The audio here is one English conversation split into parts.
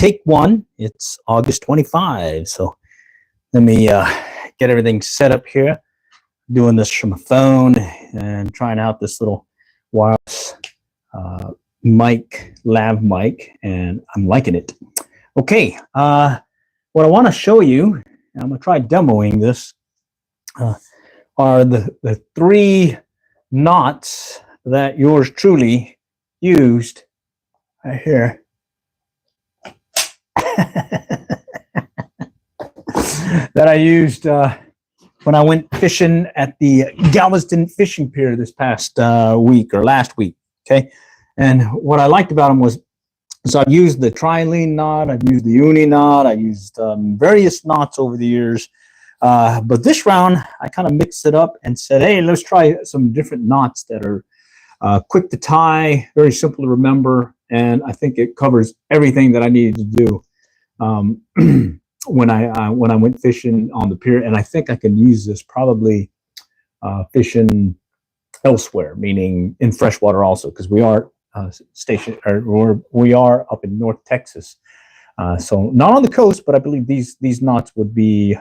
take one. It's August 25. So let me get everything set up here. Doing this from a phone and trying out this little wireless mic, lav mic, and I'm liking it. Okay, what I want to show you, I'm going to try demoing this, are the 3 knots that yours truly used right here. That I used when I went fishing at the Galveston Fishing Pier this past week or last week. Okay, and what I liked about them was, so I've used the trilene knot, I've used the uni knot, I've used various knots over the years, but this round I kind of mixed it up and said, hey, let's try some different knots that are quick to tie, very simple to remember, and I think it covers everything that I needed to do when I went fishing on the pier. And I think I can use this probably fishing elsewhere, meaning in freshwater also, because we are stationed, or we are up in North Texas, so not on the coast, but I believe these knots would be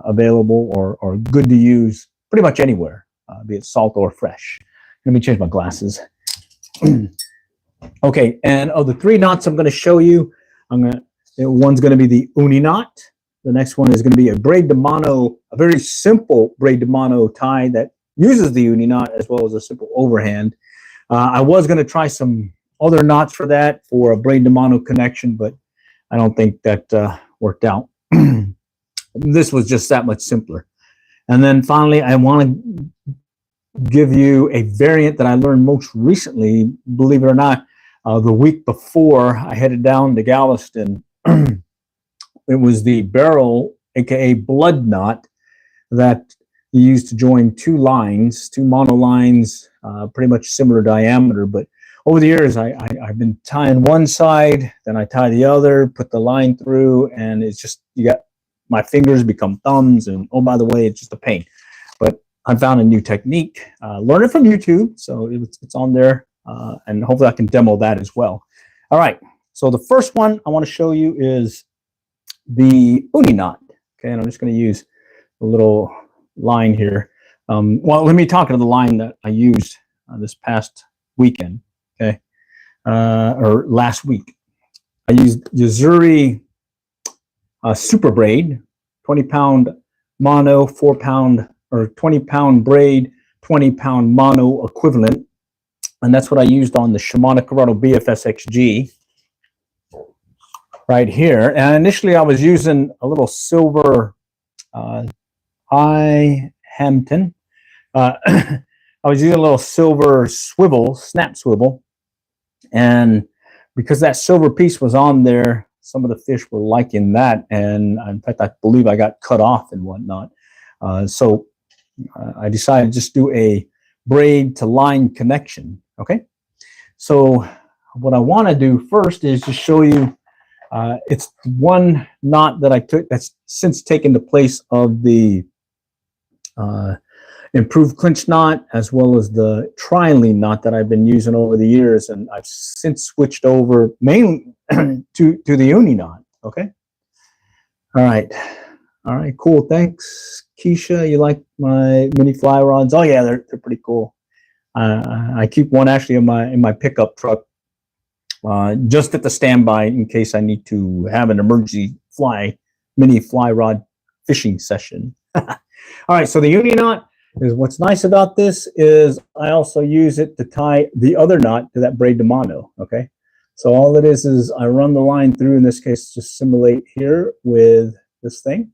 available or good to use pretty much anywhere, be it salt or fresh. Let me change my glasses. Okay, and of the 3 knots I'm going to show you, one's going to be the uni knot. The next one is going to be a braid de mano, a very simple braid de mano tie that uses the uni knot as well as a simple overhand. I was going to try some other knots for that, for a braid de mano connection, but I don't think that worked out. This was just that much simpler. And then finally, I want to give you a variant that I learned most recently, believe it or not, the week before I headed down to Galveston. It was the barrel, aka blood knot, that you use to join 2 lines, 2 mono lines, pretty much similar diameter. But over the years, I've been tying one side, then I tie the other, put the line through, and it's just, you got, my fingers become thumbs, and oh, by the way, it's just a pain. But I found a new technique, learn it from YouTube, so it's on there, and hopefully I can demo that as well. All right, so the first one I want to show you is the uni knot. Okay, and I'm just going to use a little line here. Well, let me talk to the line that I used this past weekend. Okay, or last week. I used Yuzuri Super Braid, 20-pound mono, 4-pound or 20-pound braid, 20-pound mono equivalent, and that's what I used on the Shimano Corrado BFSXG right here. And initially, I was using a little silver Hampton. I was using a little silver swivel, snap swivel, and because that silver piece was on there, some of the fish were liking that, and in fact, I believe I got cut off and whatnot. So I decided to just do a braid to line connection. Okay, so what I want to do first is to show you. It's one knot that I took that's since taken the place of the improved clinch knot, as well as the trilene knot that I've been using over the years, and I've since switched over mainly to the uni knot. Okay, all right, cool. Thanks, Keisha. You like my mini fly rods? Oh yeah, they're pretty cool. I keep one actually in my pickup truck, just at the standby in case I need to have an emergency mini fly rod fishing session. All right, so the uni knot is, what's nice about this is I also use it to tie the other knot to that braid de mano. Okay, so all it is I run the line through, in this case just simulate here with this thing,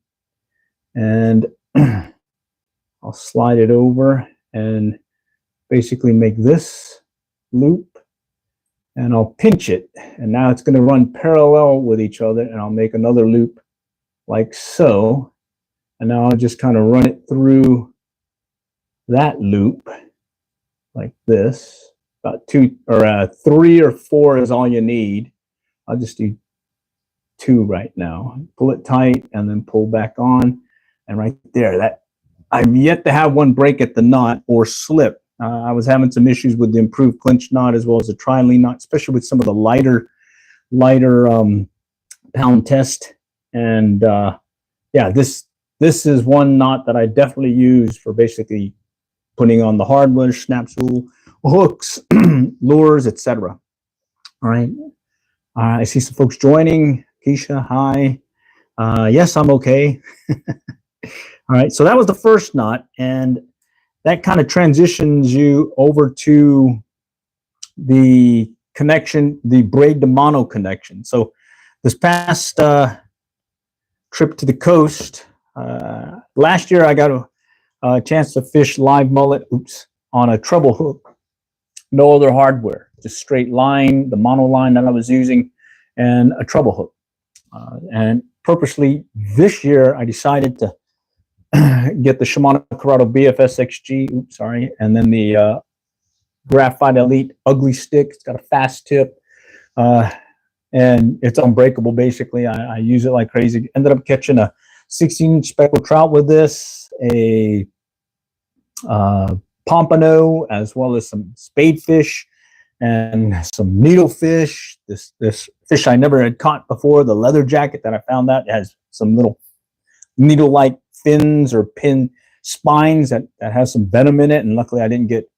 and I'll slide it over and basically make this loop, and I'll pinch it, and now it's going to run parallel with each other, and I'll make another loop like so, and now I'll just kind of run it through that loop like this. About 2 or 3 or 4 is all you need. I'll just do 2 right now. Pull it tight and then pull back on, and right there, that I've yet to have one break at the knot or slip. I was having some issues with the improved clinch knot as well as the trilene knot, especially with some of the lighter 8-pound test. And yeah, this is one knot that I definitely use for basically putting on the hardwood, snap spool, hooks, lures, etc. All right. I see some folks joining. Keisha, hi. Yes, I'm okay. All right. So that was the first knot, and that kind of transitions you over to the connection, the braid to mono connection. So this past trip to the coast, last year I got a chance to fish live mullet, on a treble hook, no other hardware, just straight line, the mono line that I was using, and a treble hook. And purposely this year I decided to get the Shimano Corrado BFS XG, and then the Graphite Elite Ugly Stick. It's got a fast tip, and it's unbreakable. Basically, I use it like crazy. Ended up catching a 16-inch speckled trout with this, a pompano, as well as some spadefish and some needlefish. This fish I never had caught before, the leather jacket that I found out has some little needle-like fins or pin spines that has some venom in it, and luckily I didn't get.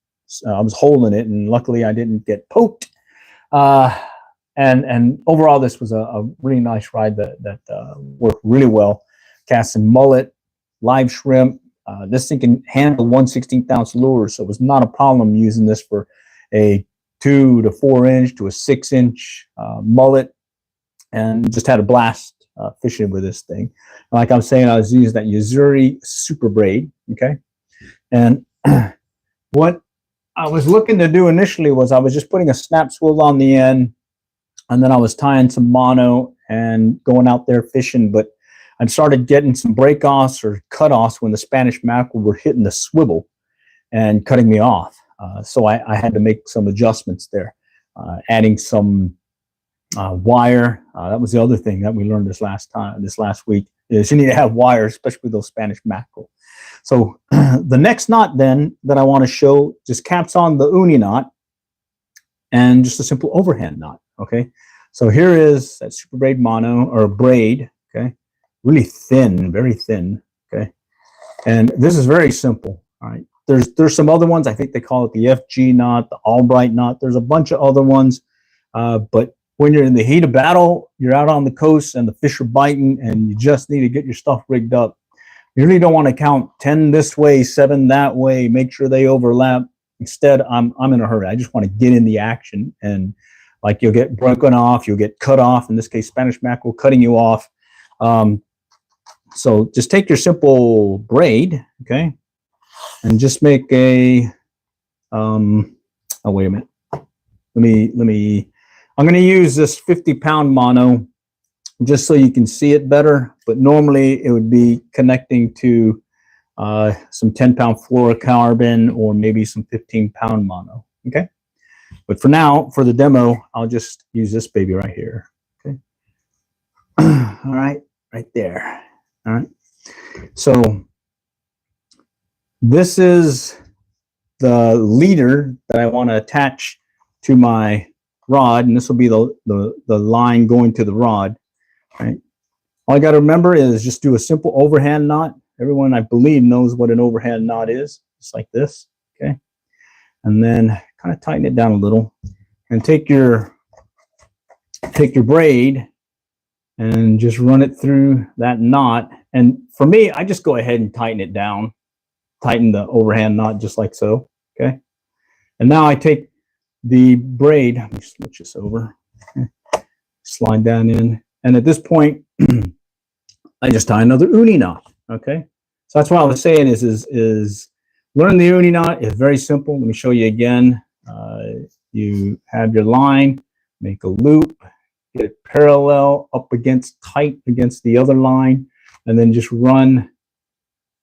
I was holding it, and luckily I didn't get poked. And overall, this was a really nice ride that worked really well. Casting mullet, live shrimp. This thing can handle 1/16-ounce lure, so it was not a problem using this for a 2 to 4 inch to a 6-inch mullet, and just had a blast fishing with this thing. Like I'm saying, I was using that Yuzuri Super Braid. Okay, and what I was looking to do initially was I was just putting a snap spool on the end, and then I was tying some mono and going out there fishing. But I started getting some break-offs or cut-offs when the Spanish mackerel were hitting the swivel and cutting me off. So I had to make some adjustments there, adding some wire. That was the other thing that we learned this last week, is you need to have wire, especially with those Spanish mackerel. So the next knot then that I want to show just caps on the uni knot and just a simple overhand knot. Okay, so here is that Super Braid mono, or braid. Okay, really thin, very thin. Okay, and this is very simple. All right, there's some other ones. I think they call it the FG knot, the Albright knot. There's a bunch of other ones, but when you're in the heat of battle, you're out on the coast and the fish are biting, and you just need to get your stuff rigged up. You really don't want to count 10 this way, 7 that way, make sure they overlap. Instead, I'm in a hurry. I just want to get in the action, and like you'll get broken off, you'll get cut off. In this case, Spanish mackerel cutting you off. So just take your simple braid, okay, and just make a, oh, wait a minute. Let me, I'm going to use this 50-pound mono just so you can see it better, but normally it would be connecting to some 10-pound fluorocarbon or maybe some 15-pound mono, okay? But for now, for the demo, I'll just use this baby right here, okay? All right, right there, all right? So this is the leader that I want to attach to my rod, and this will be the line going to the rod. Right. All I got to remember is just do a simple overhand knot. Everyone, I believe, knows what an overhand knot is, just like this. Okay, and then kind of tighten it down a little, and take your braid and just run it through that knot. And for me, I just go ahead and tighten it down, tighten the overhand knot just like so. Okay, and now I take the braid. Let me switch this over. Okay. Slide down in. And at this point, I just tie another uni knot. Okay, so that's what I was saying is learn the uni knot is very simple. Let me show you again. You have your line, make a loop, get it parallel up against, tight against the other line, and then just run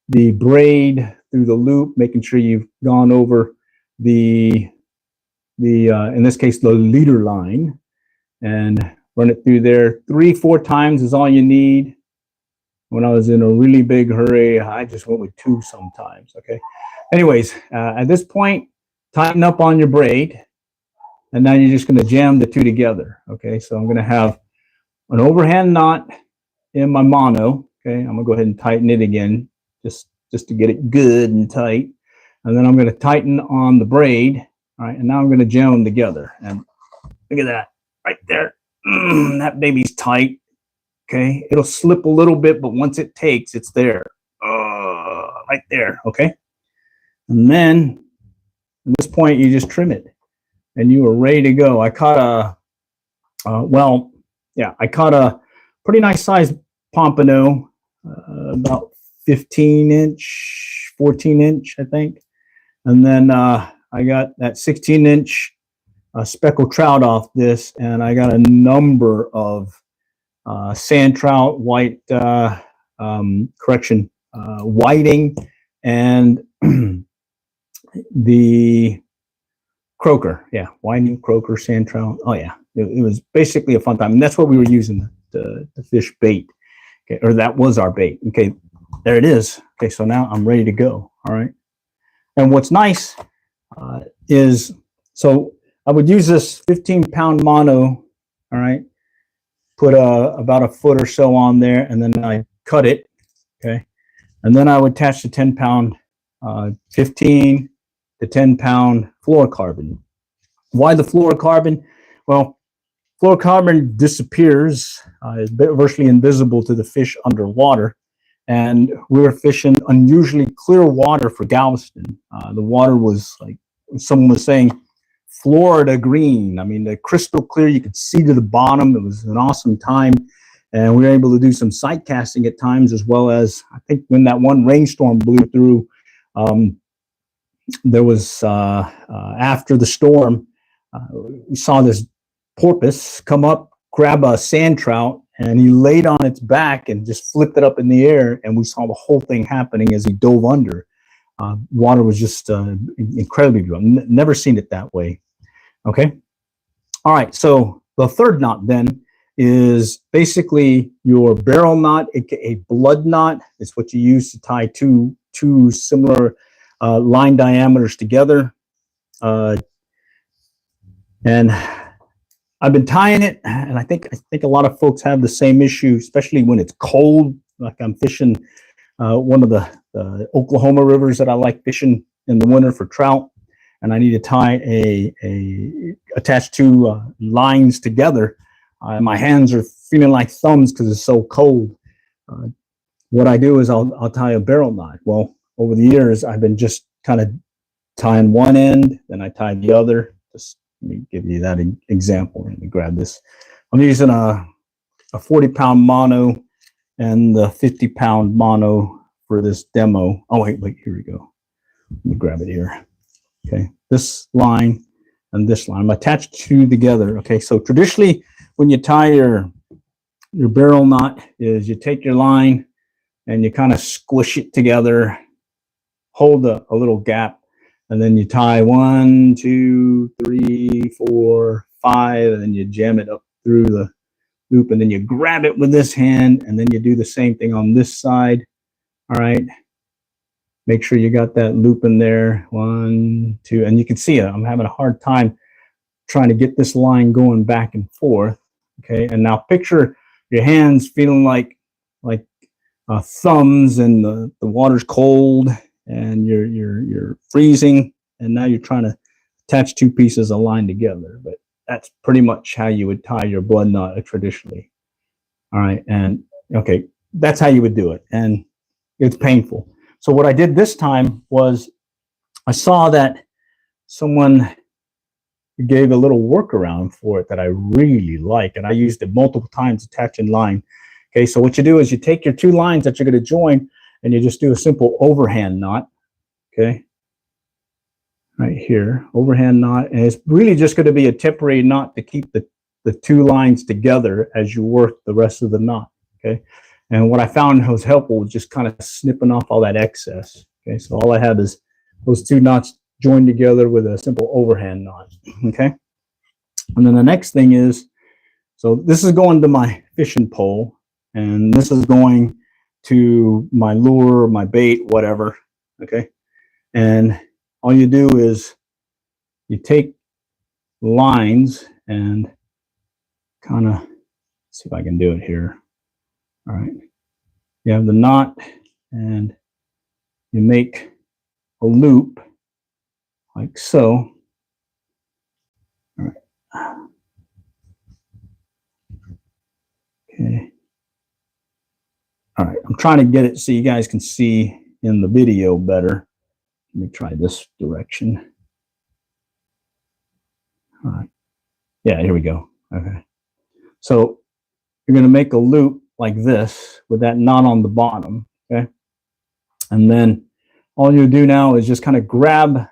the braid through the loop, making sure you've gone over the in this case the leader line, and run it through there. 3-4 times is all you need. When I was in a really big hurry, I just went with 2 sometimes, okay? Anyways, at this point, tighten up on your braid, and now you're just gonna jam the 2 together, okay? So I'm gonna have an overhand knot in my mono. Okay, I'm gonna go ahead and tighten it again, just to get it good and tight. And then I'm gonna tighten on the braid. All right, and now I'm gonna jam them together. And look at that right there. That baby's tight. Okay, it'll slip a little bit, but once it takes, it's there. Right there. Okay, and then at this point, you just trim it, and you are ready to go. I caught a, I caught a pretty nice size pompano, about 15-inch, 14-inch, I think. And then I got that 16-inch speckled trout off this, and I got a number of sand trout, whiting, and the croaker. Yeah, whiting, croaker, sand trout. Oh yeah, it was basically a fun time, and that's what we were using to fish bait. Okay, or that was our bait. Okay, there it is. Okay, so now I'm ready to go. All right, and what's nice is, so I would use this 15-pound mono. All right, put about a foot or so on there, and then I cut it. Okay, and then I would attach the 10-pound, 15 to 10-pound fluorocarbon. Why the fluorocarbon? Well, fluorocarbon disappears, is virtually invisible to the fish underwater, and we were fishing unusually clear water for Galveston. The water was, like someone was saying, Florida green. I mean, the crystal clear, you could see to the bottom. It was an awesome time, and we were able to do some sight casting at times, as well as, I think when that one rainstorm blew through, there was, after the storm, we saw this porpoise come up, grab a sand trout, and he laid on its back and just flipped it up in the air, and we saw the whole thing happening as he dove under. Water was just incredibly beautiful. Never seen it that way. Okay. All right. So the third knot then is basically your barrel knot, aka blood knot. It's what you use to tie two similar line diameters together. And I've been tying it, and I think a lot of folks have the same issue, especially when it's cold. Like I'm fishing one of the Oklahoma rivers that I like fishing in the winter for trout, and I need to tie attach two lines together. My hands are feeling like thumbs because it's so cold. What I do is I'll tie a barrel knot. Well, over the years, I've been just kind of tying one end, then I tie the other. Just let me give you that example. Let me grab this. I'm using a 40-pound mono and the 50-pound mono for this demo. Oh, wait, here we go. Let me grab it here. Okay, this line and this line. I'm attached two together. Okay, so traditionally, when you tie your barrel knot, is you take your line and you kind of squish it together, hold a little gap, and then you tie 1, 2, 3, 4, 5, and then you jam it up through the loop, and then you grab it with this hand, and then you do the same thing on this side. All right, make sure you got that loop in there. 1, 2, and you can see it. I'm having a hard time trying to get this line going back and forth. Okay, and now picture your hands feeling like thumbs, and the water's cold, and you're freezing, and now you're trying to attach two pieces of line together. But that's pretty much how you would tie your blood knot traditionally. All right, and okay, that's how you would do it, and it's painful. So what I did this time was I saw that someone gave a little workaround for it that I really like, and I used it multiple times attaching line. Okay, so what you do is you take your two lines that you're going to join, and you just do a simple overhand knot. Okay, right here, overhand knot, and it's really just going to be a temporary knot to keep the two lines together as you work the rest of the knot. Okay, and what I found was helpful was just kind of snipping off all that excess. Okay, so all I have is those two knots joined together with a simple overhand knot. Okay, and then the next thing is, so this is going to my fishing pole, and this is going to my lure, my bait, whatever. Okay, and all you do is you take lines and kind of see if I can do it here. All right. You have the knot and you make a loop like so. All right. Okay. All right. I'm trying to get it so you guys can see in the video better. Let me try this direction. All right. Yeah, here we go. Okay. So you're going to make a loop like this with that knot on the bottom. Okay. And then all you do now is just kind of grab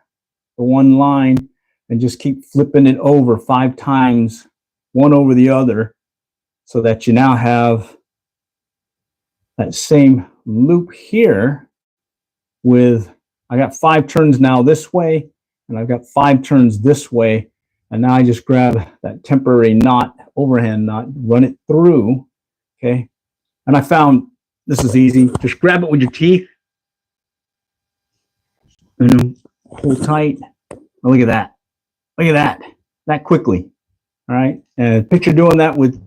the one line and just keep flipping it over 5 times, one over the other, so that you now have that same loop here with, I got 5 turns now this way, and I've got 5 turns this way. And now I just grab that temporary knot, overhand knot, run it through. Okay. And I found this is easy. Just grab it with your teeth. And hold tight. Oh, look at that. Look at that. That quickly. All right. And picture doing that with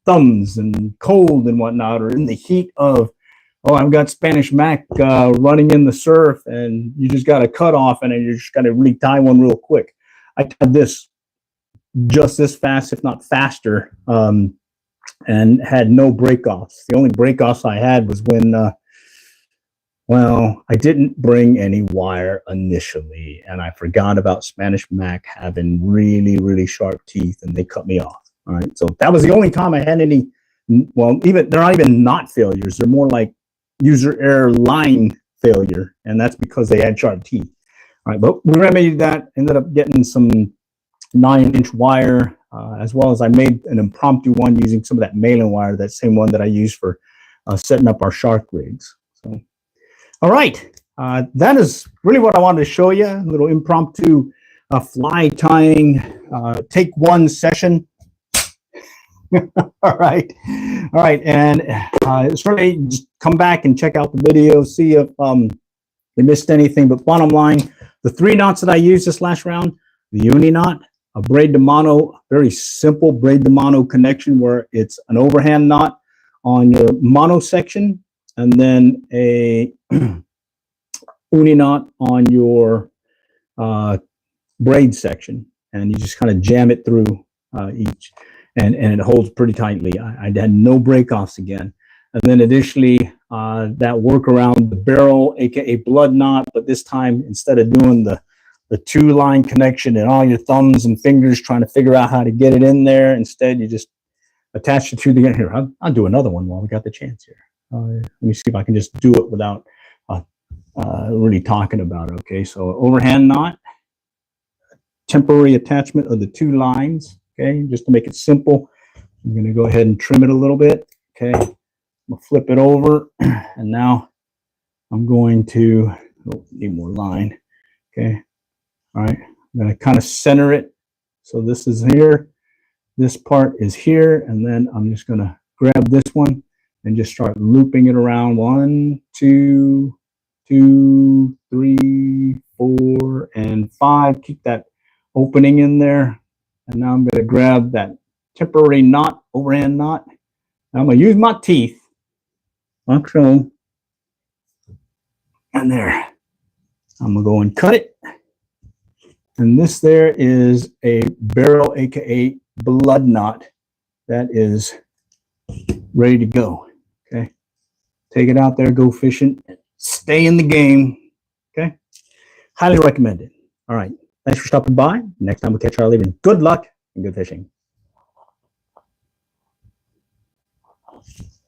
thumbs and cold and whatnot, or in the heat of, oh, I've got Spanish Mac running in the surf, and you just got a cut off and you just got to really tie one real quick. I tied this just as fast, if not faster, and had no break-offs. The only break-offs I had was when, well, I didn't bring any wire initially, and I forgot about Spanish Mac having really, really sharp teeth, and they cut me off. All right, so that was the only time I had any, well, even they're not even knot failures. They're more like user error line failure, and that's because they had sharp teeth. All right, but we remedied that, ended up getting some 9-inch wire, as well as I made an impromptu one using some of that mailin wire, that same one that I use for setting up our shark rigs. So, all right, that is really what I wanted to show you, a little impromptu fly tying, take one session. All right, and certainly just come back and check out the video, see if you missed anything. But bottom line, the 3 knots that I used this last round, the uni knot, a braid to mono, very simple braid to mono connection where it's an overhand knot on your mono section, and then a uni knot on your braid section, and you just kind of jam it through each, and it holds pretty tightly. I had no break-offs again. And then additionally, that workaround, the barrel, aka blood knot, but this time instead of doing the 2-line connection and all your thumbs and fingers trying to figure out how to get it in there, instead you just attach the 2 together. Here, I'll do another one while we got the chance here. Let me see if I can just do it without really talking about it. Okay, so overhand knot, temporary attachment of the 2 lines. Okay, just to make it simple, I'm going to go ahead and trim it a little bit. Okay, I'm going to flip it over, and now I'm going to, oh, need more line. Okay, all right, I'm going to kind of center it. So this is here, this part is here, and then I'm just going to grab this one and just start looping it around. 1, 2, 2, 3, 4, and 5. Keep that opening in there. And now I'm going to grab that temporary knot, overhand knot. Now I'm going to use my teeth, like so, and there. I'm going to go and cut it. And this there is a barrel, aka blood knot, that is ready to go. Okay, take it out there, go fishing, stay in the game. Okay, highly recommended. All right, thanks for stopping by. Next time we'll catch our leaving. Good luck and good fishing.